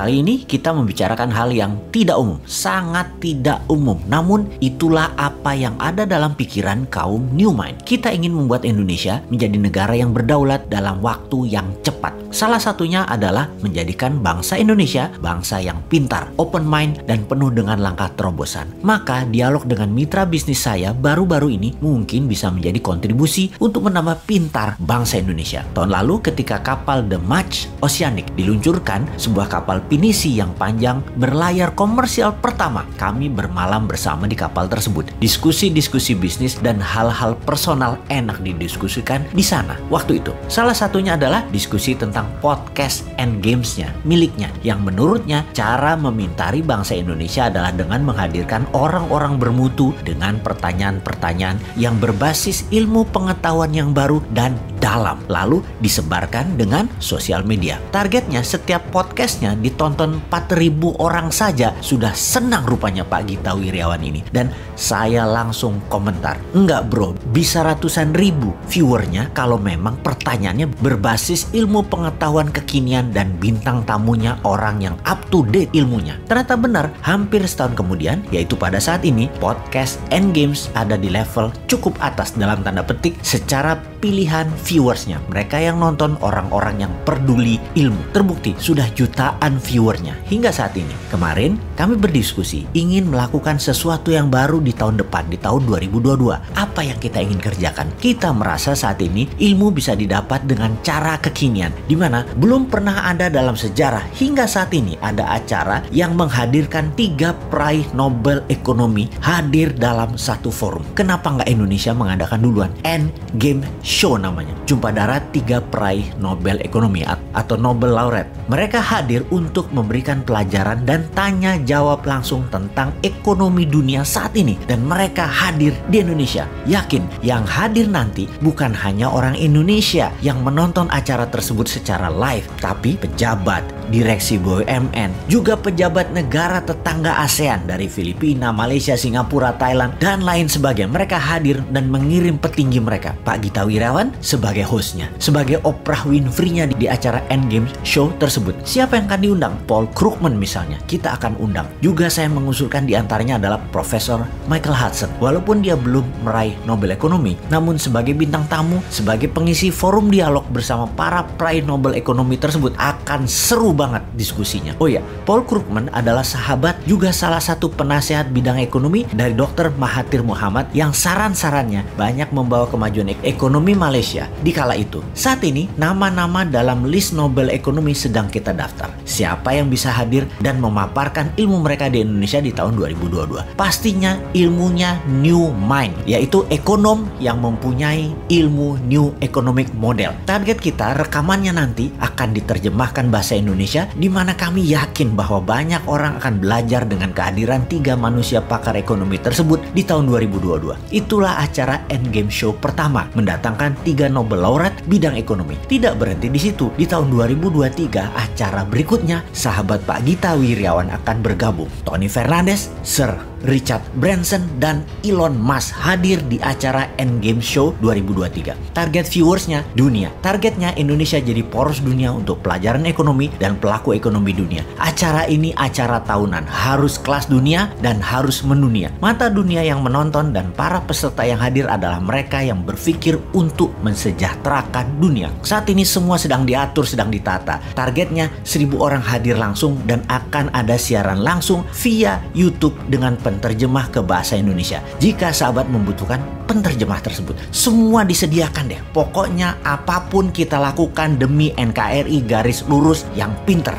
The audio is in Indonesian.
Kali ini kita membicarakan hal yang tidak umum, sangat tidak umum. Namun itulah apa yang ada dalam pikiran kaum New Mind. Kita ingin membuat Indonesia menjadi negara yang berdaulat dalam waktu yang cepat. Salah satunya adalah menjadikan bangsa Indonesia bangsa yang pintar, open mind, dan penuh dengan langkah terobosan. Maka dialog dengan mitra bisnis saya baru-baru ini mungkin bisa menjadi kontribusi untuk menambah pintar bangsa Indonesia. Tahun lalu ketika kapal The Match Oceanic diluncurkan, sebuah kapal pinisi yang panjang berlayar komersial pertama, kami bermalam bersama di kapal tersebut. Diskusi-diskusi bisnis dan hal-hal personal enak didiskusikan di sana waktu itu. Salah satunya adalah diskusi tentang podcast and games-nya miliknya, yang menurutnya cara memintari bangsa Indonesia adalah dengan menghadirkan orang-orang bermutu dengan pertanyaan-pertanyaan yang berbasis ilmu pengetahuan yang baru dan dalam, lalu disebarkan dengan sosial media. Targetnya setiap podcastnya ditonton 4.000 orang saja. Sudah senang rupanya Pak Gita Wirjawan ini. Dan saya langsung komentar, enggak bro, bisa ratusan ribu viewernya kalau memang pertanyaannya berbasis ilmu pengetahuan kekinian dan bintang tamunya orang yang up to date ilmunya. Ternyata benar, hampir setahun kemudian, yaitu pada saat ini, podcast and games ada di level cukup atas dalam tanda petik secara pilihan viewersnya. Mereka yang nonton orang-orang yang peduli ilmu. Terbukti sudah jutaan viewernya hingga saat ini. Kemarin kami berdiskusi ingin melakukan sesuatu yang baru di tahun depan, di tahun 2022. Apa yang kita ingin kerjakan? Kita merasa saat ini ilmu bisa didapat dengan cara kekinian, di mana belum pernah ada dalam sejarah hingga saat ini ada acara yang menghadirkan 3 peraih Nobel Ekonomi hadir dalam satu forum. Kenapa nggak Indonesia mengadakan duluan? Endgame Show namanya. Jumpa darat 3 peraih Nobel Ekonomi atau Nobel Laureate. Mereka hadir untuk memberikan pelajaran dan tanya jawab langsung tentang ekonomi dunia saat ini. Dan mereka hadir di Indonesia. Yakin yang hadir nanti bukan hanya orang Indonesia yang menonton acara tersebut secara live, tapi pejabat, direksi BUMN, juga pejabat negara tetangga ASEAN dari Filipina, Malaysia, Singapura, Thailand, dan lain sebagainya. Mereka hadir dan mengirim petinggi mereka. Pak Gita Wirjawan sebagai hostnya, sebagai Oprah Winfrey-nya di acara Endgame Show tersebut. Siapa yang akan diundang? Paul Krugman misalnya, kita akan undang. Juga saya mengusulkan diantaranya adalah Profesor Michael Hudson. Walaupun dia belum meraih Nobel Ekonomi, namun sebagai bintang tamu, sebagai pengisi forum dialog bersama para peraih Nobel Ekonomi tersebut akan seru banget diskusinya. Oh ya, Paul Krugman adalah sahabat juga salah satu penasehat bidang ekonomi dari Dr. Mahathir Mohamad yang saran-sarannya banyak membawa kemajuan ekonomi Malaysia di kala itu. Saat ini nama-nama dalam list Nobel Ekonomi sedang kita daftar. Siapa yang bisa hadir dan memaparkan ilmu mereka di Indonesia di tahun 2022? Pastinya ilmunya New Mind, yaitu ekonom yang mempunyai ilmu New Economic Model. Target kita rekamannya nanti akan diterjemahkan bahasa Indonesia, di mana kami yakin bahwa banyak orang akan belajar dengan kehadiran 3 manusia pakar ekonomi tersebut di tahun 2022. Itulah acara Endgame Show pertama, mendatangkan 3 Nobel Laureate bidang ekonomi. Tidak berhenti di situ. Di tahun 2023, acara berikutnya, sahabat Pak Gita Wirjawan akan bergabung. Tony Fernandes, Sir Richard Branson, dan Elon Musk hadir di acara Endgame Show 2023. Target viewersnya dunia. Targetnya Indonesia jadi poros dunia untuk pelajaran ekonomi dan pelaku ekonomi dunia. Acara ini acara tahunan, harus kelas dunia dan harus mendunia. Mata dunia yang menonton dan para peserta yang hadir adalah mereka yang berpikir untuk mensejahterakan dunia. Saat ini semua sedang diatur, sedang ditata. Targetnya 1.000 orang hadir langsung dan akan ada siaran langsung via YouTube dengan penterjemah ke bahasa Indonesia. Jika sahabat membutuhkan penterjemah tersebut, semua disediakan deh. Pokoknya apapun kita lakukan demi NKRI garis lurus yang pinter.